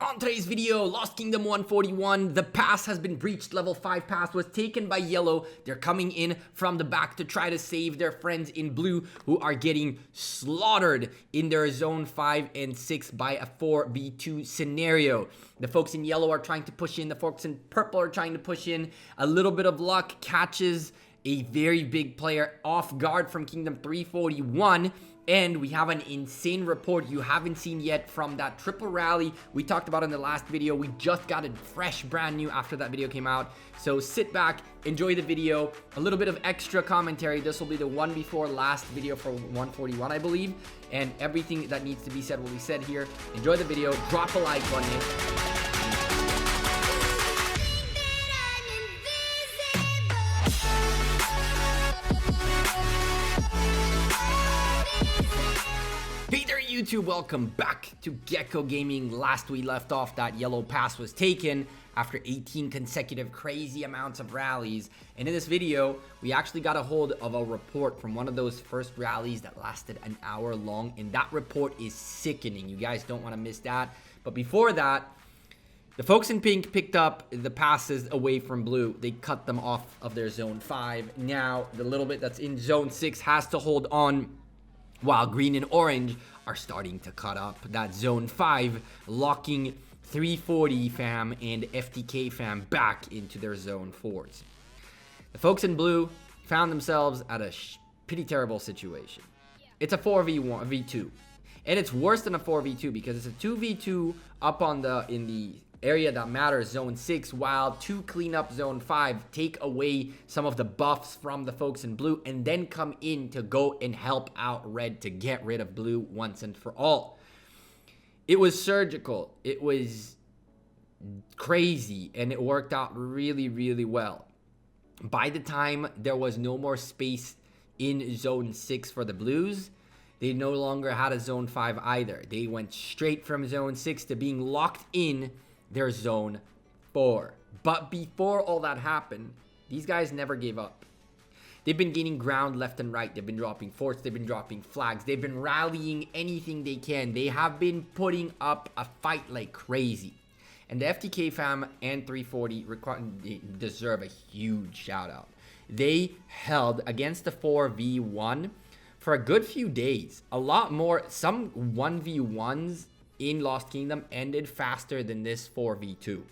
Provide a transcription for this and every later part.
On today's video, Lost Kingdom 141, the pass has been breached. Level 5 pass was taken by yellow. They're coming in from the back to try to save their friends in blue, who are getting slaughtered in their zone 5 and 6 by a 4v2 scenario. The folks in yellow are trying to push in. The folks in purple are trying to push in. A little bit of luck catches a very big player off guard from Kingdom 341. And we have an insane report you haven't seen yet from that triple rally we talked about in the last video. We just got it fresh, brand new after that video came out. So sit back, enjoy the video, a little bit of extra commentary. This will be the one before last video for 141, I believe. And everything that needs to be said will be said here. Enjoy the video, drop a like on it. Hey there YouTube, welcome back to Gekko Gaming. Last we left off, that yellow pass was taken after 18 consecutive crazy amounts of rallies. And in this video, we actually got a hold of a report from one of those first rallies that lasted an hour long. And that report is sickening. You guys don't want to miss that. But before that, the folks in pink picked up the passes away from blue. They cut them off of their zone 5. Now, the little bit that's in zone 6 has to hold on, while green and orange are starting to cut up that zone 5, locking 340 fam and FTK fam back into their zone 4s. The folks in blue found themselves at a pretty terrible situation. It's a 4v2, and it's worse than a 4v2 because it's a 2v2 up on in the area that matters, zone 6, while to clean up zone 5, take away some of the buffs from the folks in blue, and then come in to go and help out red to get rid of blue once and for all. It was surgical, it was crazy, and it worked out really, really well. By the time there was no more space in zone 6 for the blues, they no longer had a zone 5 either. They went straight from zone 6 to being locked in their zone 4. But before all that happened, these guys never gave up. They've been gaining ground left and right. They've been dropping forts. They've been dropping flags. They've been rallying anything they can. They have been putting up a fight like crazy. And the FTK fam and 340 deserve a huge shout out. They held against the 4v1 for a good few days. A lot more. Some 1v1s in Lost Kingdom ended faster than this 4v2.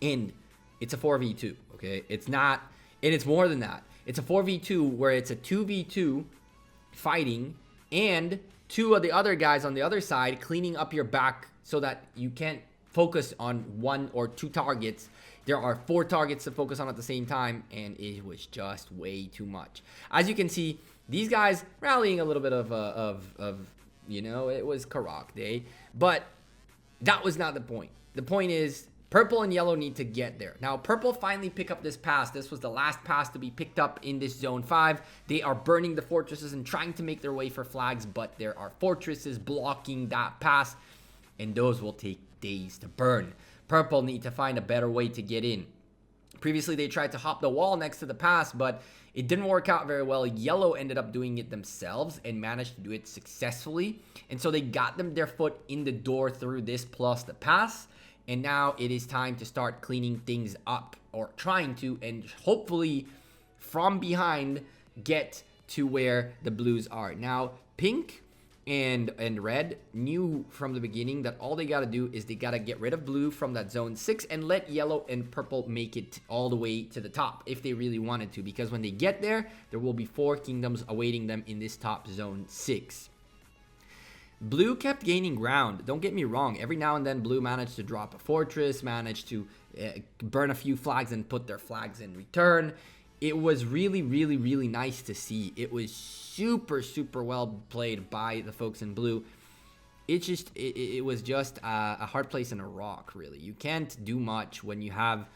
And it's a 4v2, okay? It's not, and it's more than that. It's a 4v2 where it's a 2v2 fighting and two of the other guys on the other side cleaning up your back so that you can't focus on one or two targets. There are 4 targets to focus on at the same time, and it was just way too much. As you can see, these guys rallying a little bit of you know, it was Karak Day, but that was not the point. The point is purple and yellow need to get there. Now, purple finally pick up this pass. This was the last pass to be picked up in this zone 5. They are burning the fortresses and trying to make their way for flags, but there are fortresses blocking that pass, and those will take days to burn. Purple need to find a better way to get in. Previously, they tried to hop the wall next to the pass, but it didn't work out very well. Yellow ended up doing it themselves and managed to do it successfully. And so they got them their foot in the door through this plus the pass. And now it is time to start cleaning things up, or trying to, and hopefully from behind get to where the blues are. Now, pink and red knew from the beginning that all they got to do is they got to get rid of blue from that zone 6 and let yellow and purple make it all the way to the top if they really wanted to, because when they get there, there will be 4 kingdoms awaiting them in this top zone 6. Blue kept gaining ground. Don't get me wrong, every now and then blue managed to drop a fortress, managed to burn a few flags and put their flags in return. It was really, really, really nice to see. It was super, super well played by the folks in blue. It was just a hard place in a rock, really. You can't do much when you have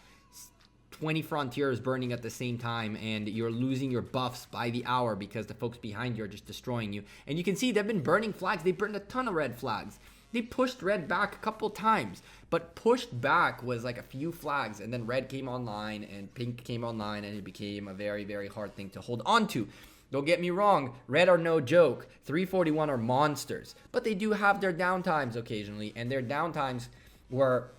20 frontiers burning at the same time and you're losing your buffs by the hour because the folks behind you are just destroying you. And you can see they've been burning flags. They burned a ton of red flags. They pushed red back a couple times, but pushed back was like a few flags, and then red came online and pink came online, and it became a very, very hard thing to hold on to. Don't get me wrong, red are no joke. 341 are monsters, but they do have their downtimes occasionally, and their downtimes were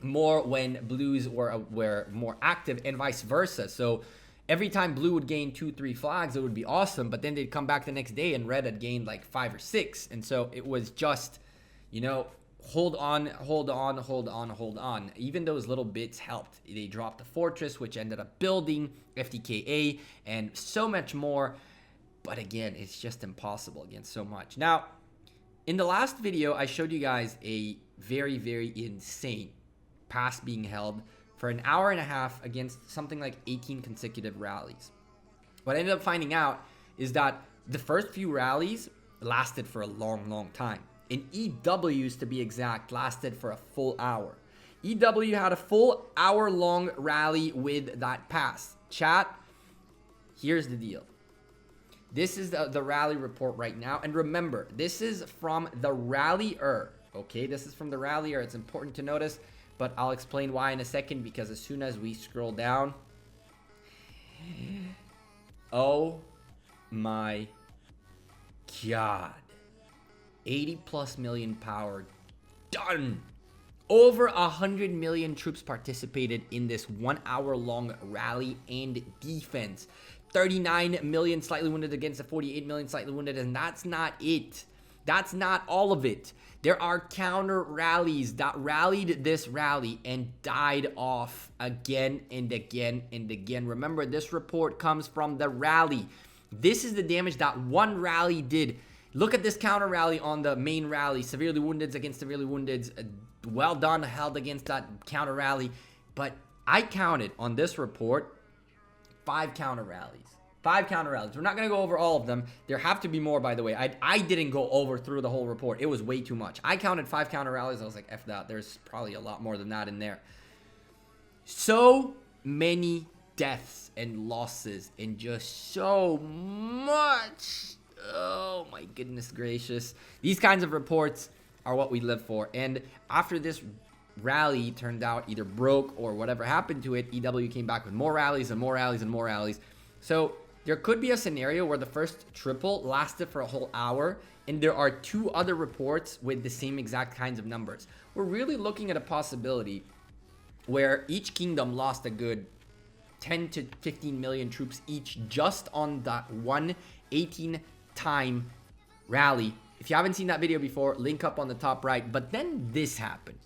more when blues were more active, and vice versa. So every time blue would gain 2-3 flags, it would be awesome, but then they'd come back the next day and red had gained like 5 or 6. And so it was just, you know, hold on. Even those little bits helped. They dropped the fortress, which ended up building FTKA and so much more. But again, it's just impossible against so much. Now, in the last video, I showed you guys a very, very insane pass being held for an hour and a half against something like 18 consecutive rallies. What I ended up finding out is that the first few rallies lasted for a long time. And EWs, to be exact, lasted for a full hour. EW had a full hour-long rally with that pass. Chat, here's the deal. This is the rally report right now. And remember, this is from the rallier. Okay, this is from the rallier. It's important to notice, but I'll explain why in a second, because as soon as we scroll down, oh my god, 80+ million power, done. Over 100 million troops participated in this 1 hour long rally and defense. 39 million slightly wounded against the 48 million slightly wounded, and that's not it. That's not all of it. There are counter rallies that rallied this rally and died off again and again and again. Remember, this report comes from the rally. This is the damage that one rally did. Look at this counter rally on the main rally. Severely wounded against severely wounded. Well done, held against that counter rally. But I counted on this report 5 counter rallies. 5 counter rallies. We're not going to go over all of them. There have to be more, by the way. I didn't go through the whole report. It was way too much. I counted 5 counter rallies. I was like, F that. There's probably a lot more than that in there. So many deaths and losses and just so much. Oh my goodness gracious. These kinds of reports are what we live for. And after this rally turned out either broke or whatever happened to it, EW came back with more rallies and more rallies and more rallies. So there could be a scenario where the first triple lasted for a whole hour, and there are 2 other reports with the same exact kinds of numbers. We're really looking at a possibility where each kingdom lost a good 10 to 15 million troops each just on that one 18-time rally. If you haven't seen that video before, link up on the top right. But then this happened.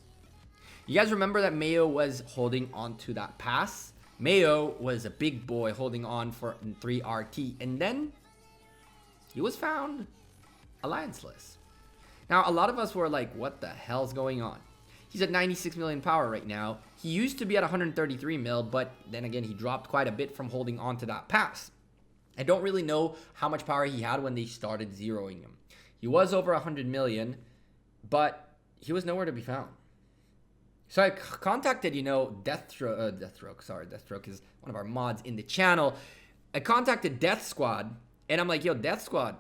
You guys remember that Mayo was holding on to that pass? Mayo was a big boy holding on for 3 RT, and then he was found allianceless. Now, a lot of us were like, what the hell's going on? He's at 96 million power right now. He used to be at 133 mil, but then again, he dropped quite a bit from holding on to that pass. I don't really know how much power he had when they started zeroing him. He was over 100 million, but he was nowhere to be found. So I contacted, Deathstroke is one of our mods in the channel. I contacted Death Squad, and I'm like, yo, Death Squad,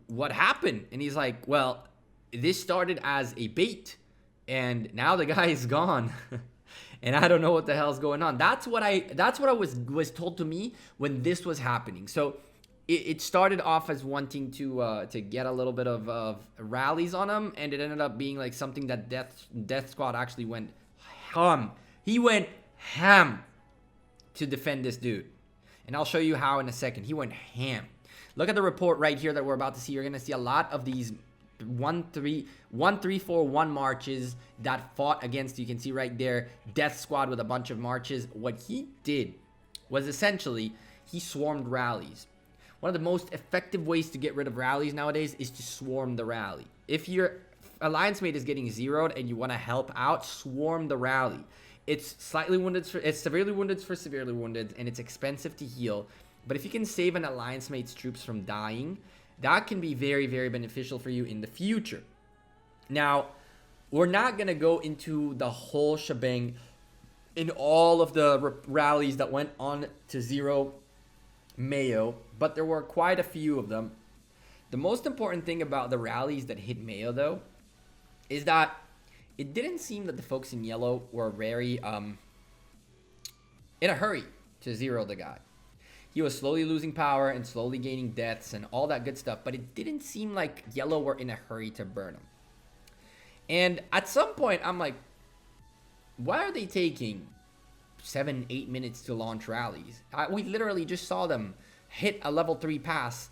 what happened? And he's like, well, this started as a bait, and now the guy is gone. And I don't know what the hell's going on. That's what was told to me when this was happening. So it started off as wanting to get a little bit of rallies on him, and it ended up being like something that Death Squad actually went ham. He went ham to defend this dude, and I'll show you how in a second. He went ham. Look at the report right here that we're about to see. You're gonna see a lot of these 1-3-4-1 marches that fought against, you can see right there, Death Squad with a bunch of marches. What he did was essentially he swarmed rallies. One of the most effective ways to get rid of rallies nowadays is to swarm the rally. If your alliance mate is getting zeroed and you want to help out, swarm the rally. It's severely wounded for severely wounded, and it's expensive to heal. But if you can save an alliance mate's troops from dying, that can be very, very beneficial for you in the future. Now, we're not going to go into the whole shebang in all of the rallies that went on to zero Mayo, but there were quite a few of them. The most important thing about the rallies that hit Mayo, though, is that it didn't seem that the folks in yellow were very in a hurry to zero the guy. He was slowly losing power and slowly gaining deaths and all that good stuff, but it didn't seem like yellow were in a hurry to burn him. And at some point, I'm like, why are they taking 7-8 minutes to launch rallies? We literally just saw them hit a level 3 pass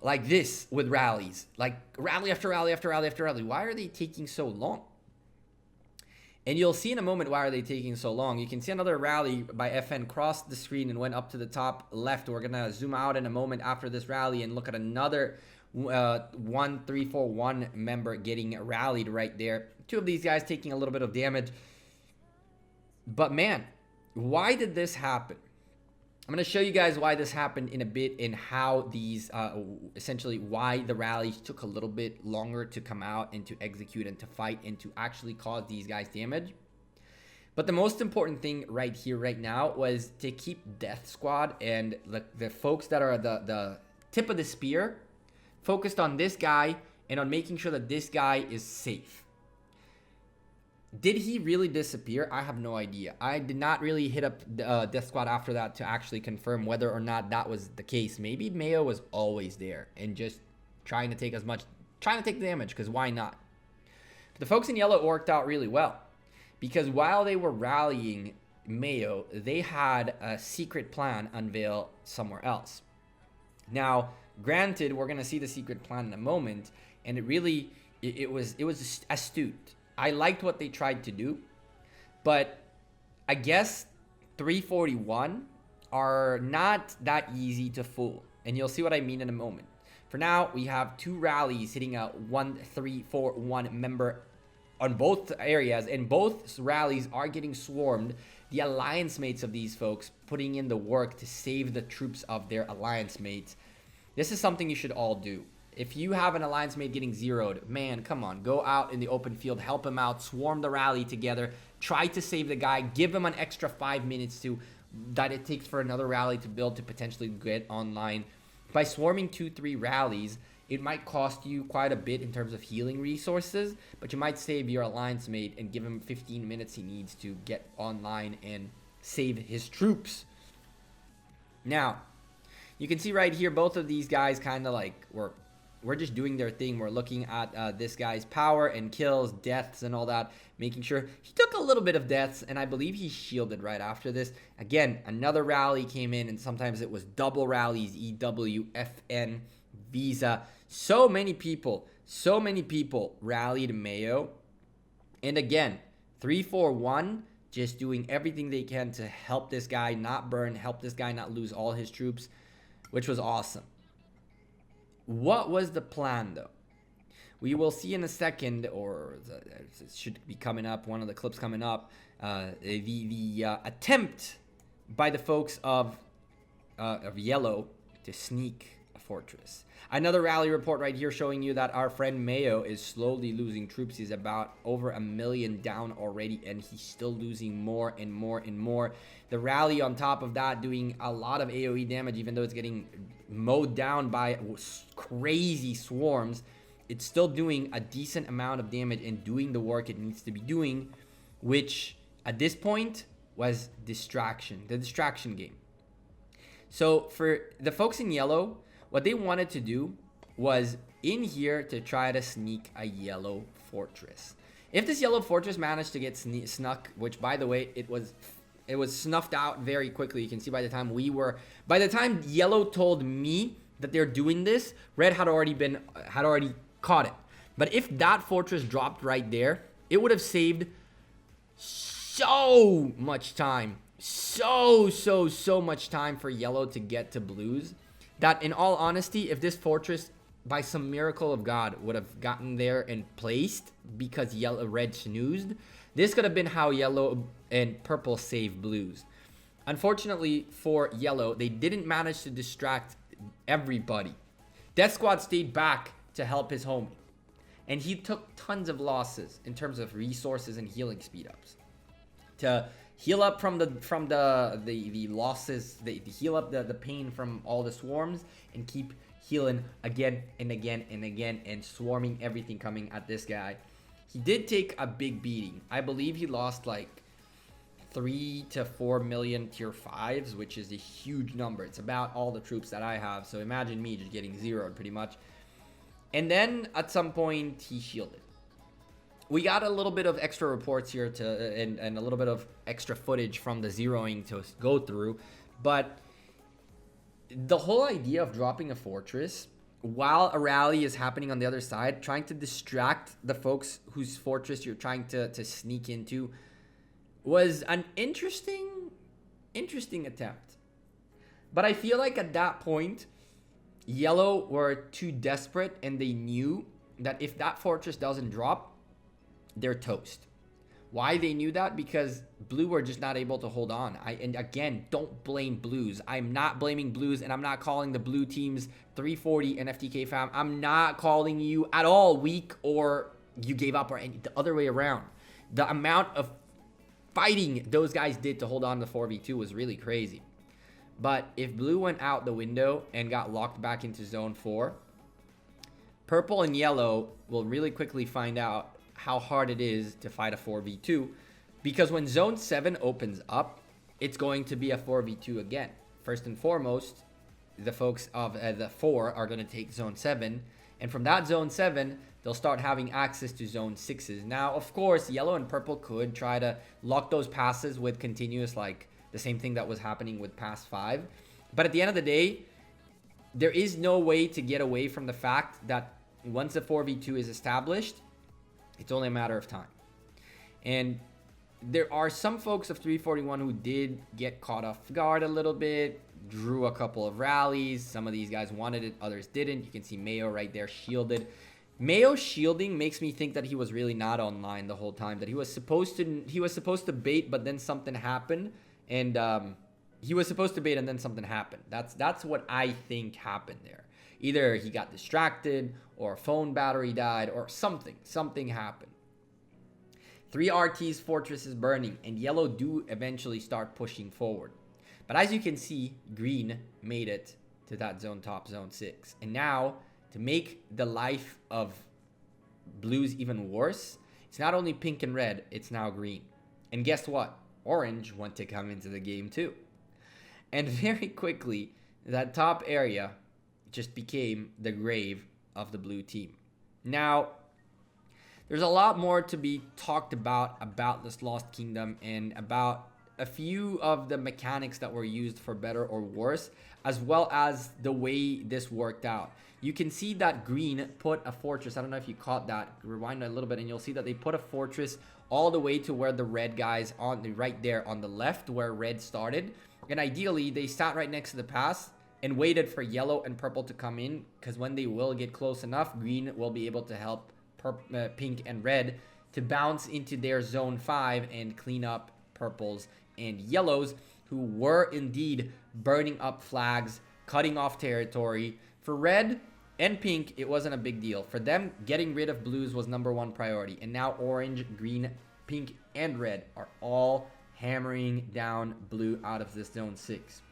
like this with rallies, like rally after rally after rally after rally. Why are they taking so long? And you'll see in a moment why are they taking so long. You can see another rally by FN crossed the screen and went up to the top left. We're gonna zoom out in a moment after this rally and look at another 1-3-4-1 member getting rallied right there. Two of these guys taking a little bit of damage. But man, why did this happen? I'm going to show you guys why this happened in a bit, and how these, essentially why the rallies took a little bit longer to come out and to execute and to fight and to actually cause these guys damage. But the most important thing right here, right now, was to keep Death Squad and the folks that are the tip of the spear focused on this guy and on making sure that this guy is safe. Did he really disappear? I have no idea. I did not really hit up Death Squad after that to actually confirm whether or not that was the case. Maybe Mayo was always there and just trying to take damage, because why not? But the folks in yellow worked out really well, because while they were rallying Mayo, they had a secret plan unveil somewhere else. Now, granted, we're gonna see the secret plan in a moment, and it was astute. I liked what they tried to do, but I guess 341 are not that easy to fool, and you'll see what I mean in a moment. For now, we have two rallies hitting a 1-3-4-1 member on both areas, and both rallies are getting swarmed. The alliance mates of these folks putting in the work to save the troops of their alliance mates. This is something you should all do. If you have an alliance mate getting zeroed, man, come on, go out in the open field, help him out, swarm the rally together, try to save the guy, give him an extra 5 minutes that it takes for another rally to build to potentially get online. By swarming 2-3 rallies, it might cost you quite a bit in terms of healing resources, but you might save your alliance mate and give him 15 minutes he needs to get online and save his troops. Now, you can see right here, both of these guys kind of like we're just doing their thing. We're looking at this guy's power and kills, deaths, and all that, making sure he took a little bit of deaths, and I believe he shielded right after this. Again, another rally came in, and sometimes it was double rallies, EW, FN, Visa. So many people rallied Mayo. And again, 341 just doing everything they can to help this guy not burn, help this guy not lose all his troops, which was awesome. What was the plan, though? We will see in a second, or it should be coming up, one of the clips coming up, the attempt by the folks of yellow to sneak a fortress. Another rally report right here showing you that our friend Mayo is slowly losing troops. He's about over 1 million down already, and he's still losing more and more and more. The rally on top of that doing a lot of AoE damage, even though it's getting mowed down by crazy swarms. It's still doing a decent amount of damage and doing the work it needs to be doing, which at this point was the distraction game. So for the folks in yellow, what they wanted to do was in here to try to sneak a yellow fortress. If this yellow fortress managed to get snuck, which by the way, it was snuffed out very quickly. You can see by the time yellow told me that they're doing this, red had already caught it. But if that fortress dropped right there, it would have saved so much time. So much time for yellow to get to blues, that in all honesty, if this fortress by some miracle of God would have gotten there and placed because red snoozed, this could have been how yellow and purple save blues. Unfortunately for yellow, they didn't manage to distract everybody. Death Squad stayed back to help his homie, and he took tons of losses in terms of resources and healing speed ups. To heal up from the losses, heal up the pain from all the swarms, and keep healing again and again and again and swarming everything coming at this guy. He did take a big beating. I believe he lost like 3 to 4 million tier 5s, which is a huge number. It's about all the troops that I have, so imagine me just getting zeroed pretty much. And then at some point he shielded. we got a little bit of extra reports here and a little bit of extra footage from the zeroing to go through. But the whole idea of dropping a fortress while a rally is happening on the other side, trying to distract the folks whose fortress you're trying to sneak into, was an interesting attempt. But I feel like at that point, Yellow were too desperate, and they knew that if that fortress doesn't drop, they're toast. Why they knew that? Because Blue were just not able to hold on. And again, don't blame Blues. I'm not blaming Blues, and I'm not calling the Blue teams 340 and FTK fam. I'm not calling you at all weak or you gave up or any, the other way around. The amount of fighting those guys did to hold on to 4v2 was really crazy. But if Blue went out the window and got locked back into zone 4, Purple and Yellow will really quickly find out how hard it is to fight a 4v2, because when zone 7 opens up, it's going to be a 4v2 again. First and foremost, the folks of the 4 are going to take zone 7, and from that zone 7, they'll start having access to zone 6s. Now, of course, Yellow and Purple could try to lock those passes with continuous, like the same thing that was happening with pass 5. But at the end of the day, there is no way to get away from the fact that once the 4v2 is established, it's only a matter of time. And there are some folks of 341 who did get caught off guard a little bit, drew a couple of rallies. Some of these guys wanted it, others didn't. You can see Mayo right there shielded. Mayo shielding makes me think that he was really not online the whole time, that he was supposed to bait, but then something happened, and he was supposed to bait and then something happened. That's what I think happened there. Either he got distracted, or a phone battery died, or something happened. 3 RT's fortress is burning, and Yellow do eventually start pushing forward. But as you can see, Green made it to that zone top, zone 6. And now, to make the life of Blues even worse, it's not only Pink and Red, it's now Green. And guess what? Orange want to come into the game too. And very quickly, that top area just became the grave of the Blue team. Now, there's a lot more to be talked about this Lost Kingdom, and about a few of the mechanics that were used for better or worse, as well as the way this worked out. You can see that Green put a fortress. I don't know if you caught that. Rewind a little bit and you'll see that they put a fortress all the way to where the red guys on the right there on the left where Red started. And ideally, they sat right next to the pass and waited for Yellow and Purple to come in, because when they will get close enough, Green will be able to help Pink and Red to bounce into their zone 5 and clean up Purples and Yellows, who were indeed burning up flags, cutting off territory. For Red and Pink, it wasn't a big deal. For them, getting rid of Blues was #1 priority. And now Orange, Green, Pink, and Red are all hammering down Blue out of this zone 6.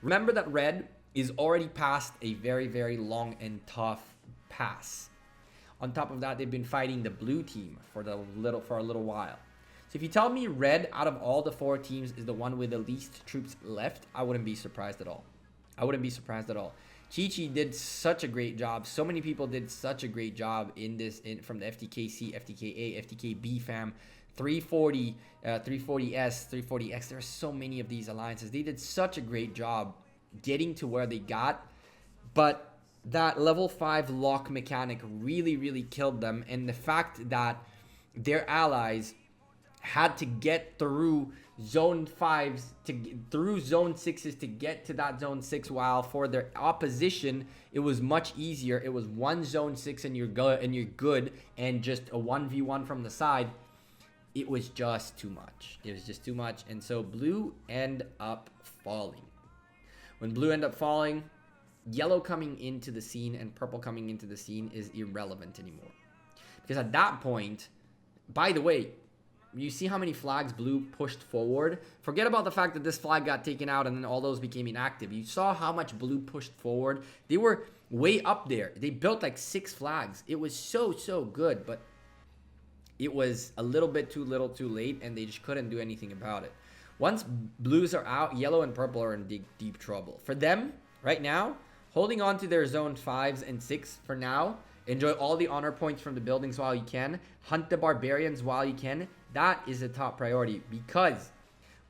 Remember that Red is already past a very, very long and tough pass. On top of that, they've been fighting the Blue team for a little while. So if you tell me Red, out of all the 4 teams, is the one with the least troops left, I wouldn't be surprised at all. Chi-Chi did such a great job. So many people did such a great job in this, from the FTKC, FTKA, FTKB fam, 340, 340S, 340X. There are so many of these alliances. They did such a great job getting to where they got, but that level 5 lock mechanic really, really killed them. And the fact that their allies had to get through zone 5s, through zone 6s to get to that zone 6, while for their opposition it was much easier. It was one zone 6 and you're good, and just a 1v1 from the side. It was just too much. And so Blue end up falling. When Blue end up falling, Yellow coming into the scene and Purple coming into the scene is irrelevant anymore. Because at that point, by the way, you see how many flags Blue pushed forward? Forget about the fact that this flag got taken out and then all those became inactive. You saw how much Blue pushed forward. They were way up there. They built like 6 flags. It was so good, but it was a little bit too little too late, and they just couldn't do anything about it. Once Blues are out, Yellow and Purple are in deep trouble. For them, right now, holding on to their zone 5s and 6 for now Enjoy all the honor points from the buildings while you can. Hunt the barbarians while you can. That is a top priority, because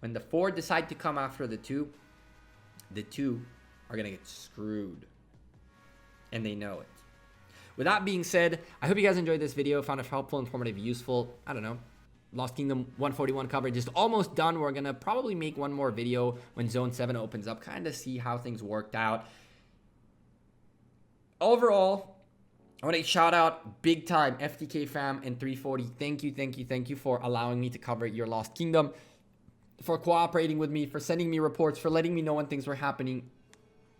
when the 4 decide to come after the 2 are going to get screwed. And they know it. With that being said, I hope you guys enjoyed this video, found it helpful, informative, useful. I don't know. Lost Kingdom 141 coverage is almost done. We're going to probably make one more video when Zone 7 opens up, kind of see how things worked out. Overall, I want to shout out big time FTK fam and 340. Thank you for allowing me to cover your Lost Kingdom, for cooperating with me, for sending me reports, for letting me know when things were happening.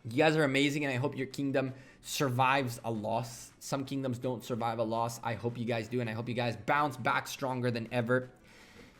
You guys are amazing, and I hope your kingdom survives a loss. Some kingdoms don't survive a loss. I hope you guys do, and I hope you guys bounce back stronger than ever.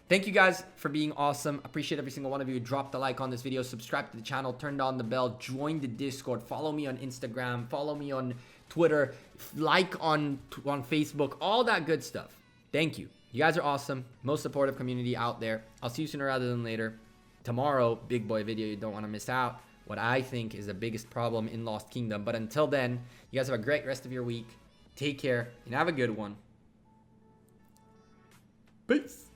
Thank you guys for being awesome. Appreciate every single one of you. Drop the like on this video, subscribe to the channel, turn on the bell, join the Discord, follow me on Instagram, follow me on Twitter, like on Facebook, all that good stuff. Thank you. You guys are awesome. Most supportive community out there. I'll see you sooner rather than later. Tomorrow, big boy video. You don't want to miss out. What I think is the biggest problem in Lost Kingdom. But until then, you guys have a great rest of your week. Take care and have a good one. Peace.